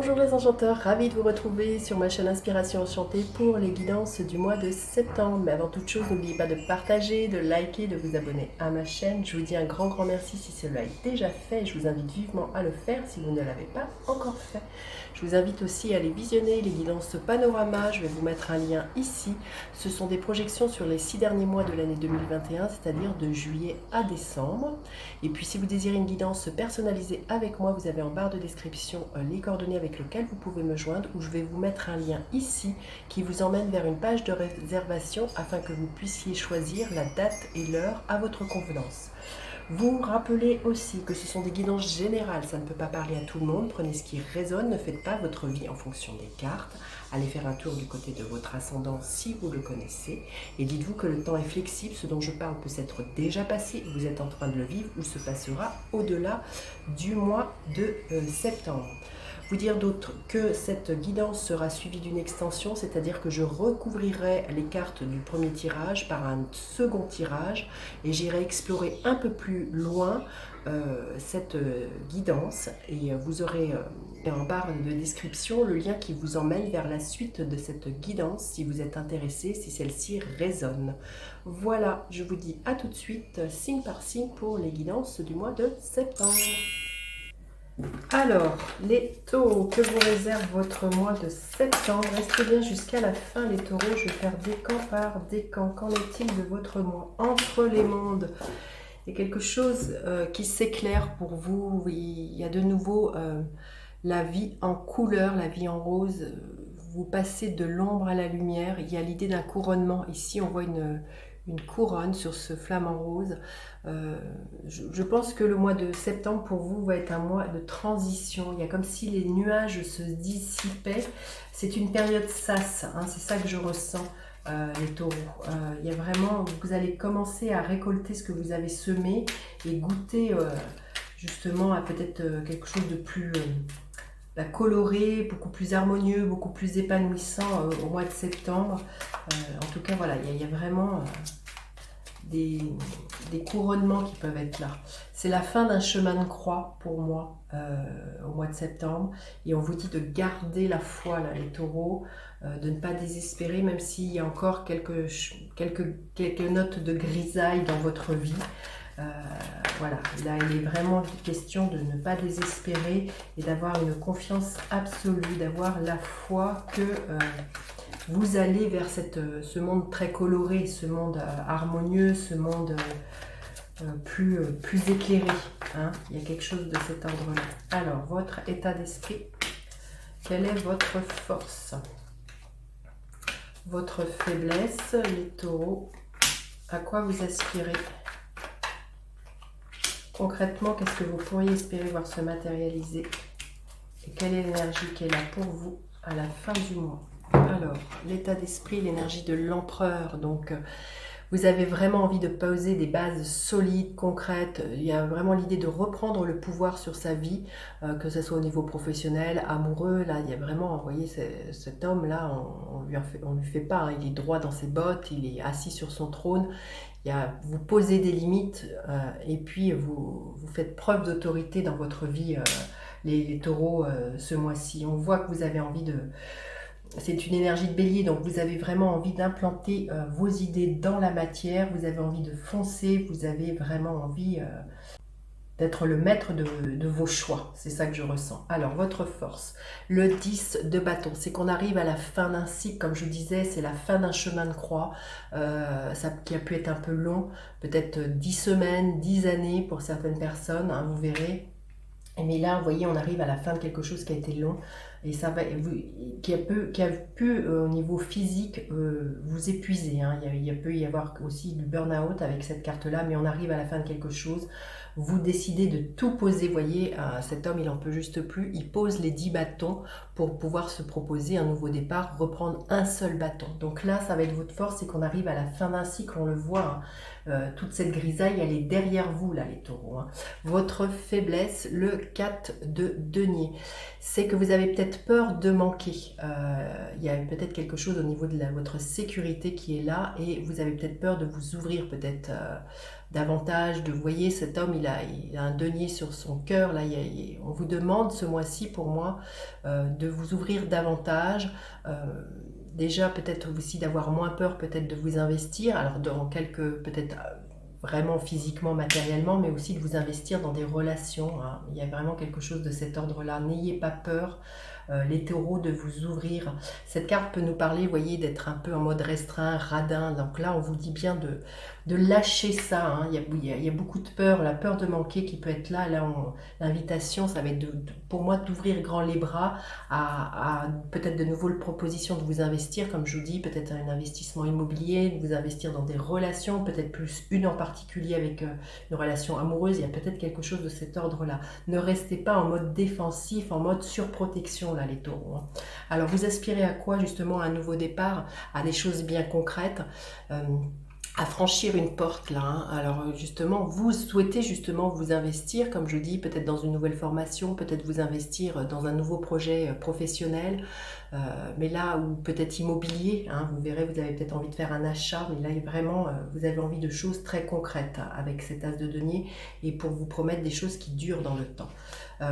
Bonjour les enchanteurs, ravi de vous retrouver sur ma chaîne Inspiration Enchantée pour les guidances du mois de septembre. Mais avant toute chose, n'oubliez pas de partager, de liker, de vous abonner à ma chaîne. Je vous dis un grand merci si cela est déjà fait. Je vous invite vivement à le faire si vous ne l'avez pas encore fait. Je vous invite aussi à aller visionner les guidances panorama. Je vais vous mettre un lien ici. Ce sont des projections sur les 6 derniers mois de l'année 2021, c'est-à-dire de juillet à décembre. Et puis si vous désirez une guidance personnalisée avec moi, vous avez en barre de description les coordonnées avec lesquelles vous pouvez me joindre, ou je vais vous mettre un lien ici qui vous emmène vers une page de réservation afin que vous puissiez choisir la date et l'heure à votre convenance. Vous rappelez aussi que ce sont des guidances générales, ça ne peut pas parler à tout le monde. Prenez ce qui résonne, ne faites pas votre vie en fonction des cartes. Allez faire un tour du côté de votre ascendant si vous le connaissez. Et dites-vous que le temps est flexible, ce dont je parle peut s'être déjà passé, vous êtes en train de le vivre ou se passera au-delà du mois de septembre. Vous dire d'autre que cette guidance sera suivie d'une extension, c'est-à-dire que je recouvrirai les cartes du premier tirage par un second tirage et j'irai explorer un peu plus loin cette guidance, et vous aurez en barre de description le lien qui vous emmène vers la suite de cette guidance si vous êtes intéressé, si celle-ci résonne. Voilà, je vous dis à tout de suite, signe par signe pour les guidances du mois de septembre. Alors, les taureaux, que vous réserve votre mois de septembre? Restez bien jusqu'à la fin les taureaux, je vais faire décan par décan. Qu'en est-il de votre mois? Entre les mondes, il y a quelque chose qui s'éclaire pour vous. Il y a de nouveau la vie en couleur, la vie en rose. Vous passez de l'ombre à la lumière. Il y a l'idée d'un couronnement. Ici, on voit une couronne sur ce flamant rose. Je pense que le mois de septembre pour vous va être un mois de transition. Il y a comme si les nuages se dissipaient. C'est une période sas, hein, c'est ça que je ressens, les taureaux. Il y a vraiment, vous allez commencer à récolter ce que vous avez semé et goûter justement à peut-être quelque chose de plus coloré, beaucoup plus harmonieux, beaucoup plus épanouissant au mois de septembre. En tout cas, voilà, il y a vraiment des couronnements qui peuvent être là. C'est la fin d'un chemin de croix pour moi au mois de septembre. Et on vous dit de garder la foi, là, les taureaux, de ne pas désespérer, même s'il y a encore quelques notes de grisaille dans votre vie. Voilà, là il est vraiment question de ne pas désespérer et d'avoir une confiance absolue, d'avoir la foi que vous allez vers ce monde très coloré, ce monde harmonieux, ce monde plus éclairé, hein. Il y a quelque chose de cet ordre-là. Alors, votre état d'esprit, quelle est votre force? Votre faiblesse, les taureaux, à quoi vous aspirez? Concrètement, qu'est-ce que vous pourriez espérer voir se matérialiser? Et quelle est l'énergie qui est là pour vous à la fin du mois? Alors, l'état d'esprit, l'énergie de l'empereur. Donc, vous avez vraiment envie de poser des bases solides, concrètes. Il y a vraiment l'idée de reprendre le pouvoir sur sa vie, que ce soit au niveau professionnel, amoureux. Là, il y a vraiment, vous voyez, cet homme-là, on lui fait pas, hein. Il est droit dans ses bottes, il est assis sur son trône. Vous posez des limites et puis vous faites preuve d'autorité dans votre vie, les taureaux, ce mois-ci. On voit que vous avez envie de... C'est une énergie de bélier, donc vous avez vraiment envie d'implanter vos idées dans la matière, vous avez envie de foncer, vous avez vraiment envie d'être le maître de vos choix. C'est ça que je ressens. Alors, votre force, le 10 de bâton, c'est qu'on arrive à la fin d'un cycle, comme je disais, c'est la fin d'un chemin de croix, qui a pu être un peu long, peut-être 10 semaines, 10 années pour certaines personnes, hein, vous verrez. Mais là, vous voyez, on arrive à la fin de quelque chose qui a été long et ça va, qui a pu au niveau physique vous épuiser, hein. Il peut y avoir aussi du burn-out avec cette carte-là, mais on arrive à la fin de quelque chose. Vous décidez de tout poser, vous voyez, cet homme, il n'en peut juste plus. Il pose les 10 bâtons pour pouvoir se proposer un nouveau départ, reprendre un seul bâton. Donc là, ça va être votre force, c'est qu'on arrive à la fin d'un cycle, on le voit, hein. Toute cette grisaille, elle est derrière vous, là, les taureaux, hein. Votre faiblesse, le 4 de denier, c'est que vous avez peut-être peut-être peur de manquer. Il y a peut-être quelque chose au niveau de votre sécurité qui est là et vous avez peut-être peur de vous ouvrir peut-être davantage. Vous voyez, cet homme, il a un denier sur son cœur. Là, on vous demande ce mois-ci, pour moi, de vous ouvrir davantage. Déjà, peut-être aussi d'avoir moins peur peut-être de vous investir. Alors, dans quelques, peut-être vraiment physiquement, matériellement, mais aussi de vous investir dans des relations. Hein. Il y a vraiment quelque chose de cet ordre-là. N'ayez pas peur, les taureaux, de vous ouvrir. Cette carte peut nous parler, vous voyez, d'être un peu en mode restreint, radin. Donc là, on vous dit bien de lâcher ça. Hein. Il y a beaucoup de peur, la peur de manquer qui peut être là. Là, l'invitation, ça va être pour moi d'ouvrir grand les bras à peut-être de nouveau la proposition de vous investir, comme je vous dis, peut-être un investissement immobilier, de vous investir dans des relations, peut-être plus une en particulier avec une relation amoureuse. Il y a peut-être quelque chose de cet ordre-là. Ne restez pas en mode défensif, en mode surprotection, là, les taureaux. Hein. Alors, vous aspirez à quoi, justement, à un nouveau départ, à des choses bien concrètes, à franchir une porte là. Hein. Alors justement, vous souhaitez justement vous investir, comme je dis, peut-être dans une nouvelle formation, peut-être vous investir dans un nouveau projet professionnel, mais là, ou peut-être immobilier, hein, vous verrez, vous avez peut-être envie de faire un achat, mais là vraiment, vous avez envie de choses très concrètes hein, avec cet as de denier, et pour vous promettre des choses qui durent dans le temps.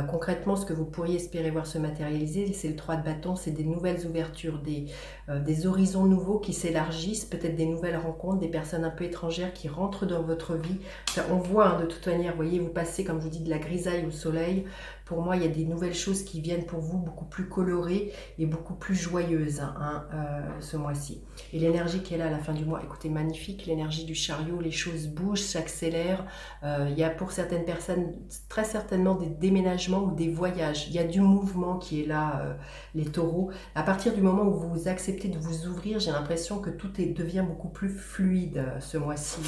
Concrètement, ce que vous pourriez espérer voir se matérialiser, c'est le 3 de bâton, c'est des nouvelles ouvertures, des horizons nouveaux qui s'élargissent, peut-être des nouvelles rencontres, des personnes un peu étrangères qui rentrent dans votre vie. Enfin, on voit hein, de toute manière, vous voyez, vous passez, comme je vous dis, de la grisaille au soleil. Pour moi, il y a des nouvelles choses qui viennent pour vous, beaucoup plus colorées et beaucoup plus joyeuses hein, ce mois-ci. Et l'énergie qui est là à la fin du mois, écoutez, magnifique, l'énergie du chariot, les choses bougent, s'accélèrent. Il y a pour certaines personnes très certainement des déménagements ou des voyages. Il y a du mouvement qui est là, les taureaux. À partir du moment où vous acceptez de vous ouvrir, j'ai l'impression que tout devient beaucoup plus fluide ce mois-ci,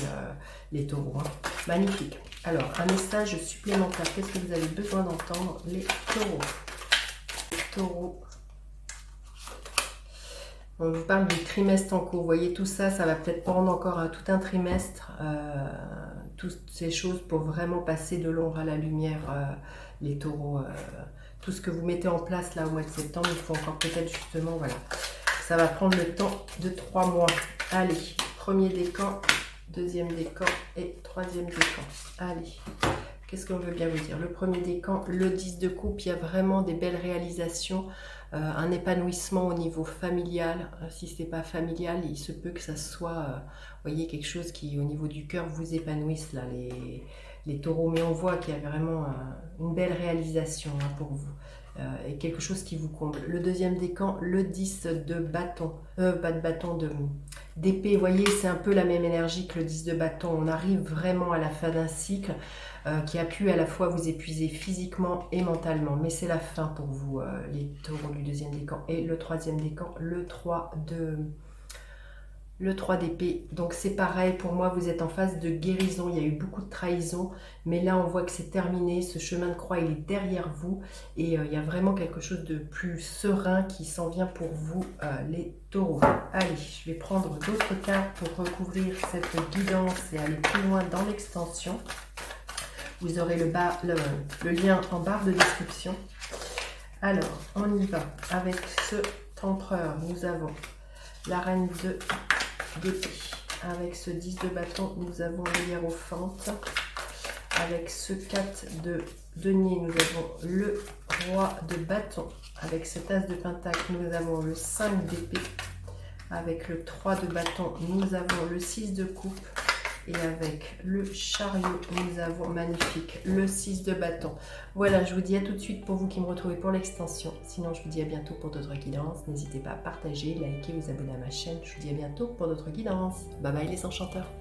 les taureaux. Hein. Magnifique. Alors, un message supplémentaire. Qu'est-ce que vous avez besoin d'entendre, les taureaux? Les taureaux. On vous parle du trimestre en cours. Vous voyez, tout ça, ça va peut-être prendre encore tout un trimestre. Toutes ces choses pour vraiment passer de l'ombre à la lumière, les taureaux. Tout ce que vous mettez en place là au mois de septembre, il faut encore peut-être justement, voilà. Ça va prendre le temps de 3 mois. Allez, premier décan, deuxième décan et troisième décan. Allez, qu'est-ce qu'on veut bien vous dire? Le premier décan, le 10 de coupe, il y a vraiment des belles réalisations, un épanouissement au niveau familial. Si ce n'est pas familial, il se peut que ça soit, voyez, quelque chose qui, au niveau du cœur, vous épanouisse, là, les taureaux. Mais on voit qu'il y a vraiment une belle réalisation hein, pour vous. Et quelque chose qui vous comble. Le deuxième décan, le 10 de bâton, pas de bâton, d'épée, vous voyez, c'est un peu la même énergie que le 10 de bâton. On arrive vraiment à la fin d'un cycle qui a pu à la fois vous épuiser physiquement et mentalement. Mais c'est la fin pour vous, les taureaux du deuxième décan. Et le troisième décan, le 3 d'épée, donc c'est pareil, pour moi vous êtes en phase de guérison, il y a eu beaucoup de trahison, mais là on voit que c'est terminé, ce chemin de croix il est derrière vous, et il y a vraiment quelque chose de plus serein qui s'en vient pour vous les taureaux. Allez, je vais prendre d'autres cartes pour recouvrir cette guidance et aller plus loin dans l'extension. Vous aurez le lien en barre de description. Alors, on y va avec ce tempereur, nous avons la reine d'épée. Avec ce 10 de bâton, nous avons le hiérophante. Avec ce 4 de denier, nous avons le roi de bâton. Avec cet as de pentacle, nous avons le 5 d'épée. Avec le 3 de bâton, nous avons le 6 de coupe. Et avec le chariot, nous avons magnifique le 6 de bâton. Voilà, je vous dis à tout de suite pour vous qui me retrouvez pour l'extension. Sinon, je vous dis à bientôt pour d'autres guidances. N'hésitez pas à partager, liker, vous abonner à ma chaîne. Je vous dis à bientôt pour d'autres guidances. Bye bye les enchanteurs.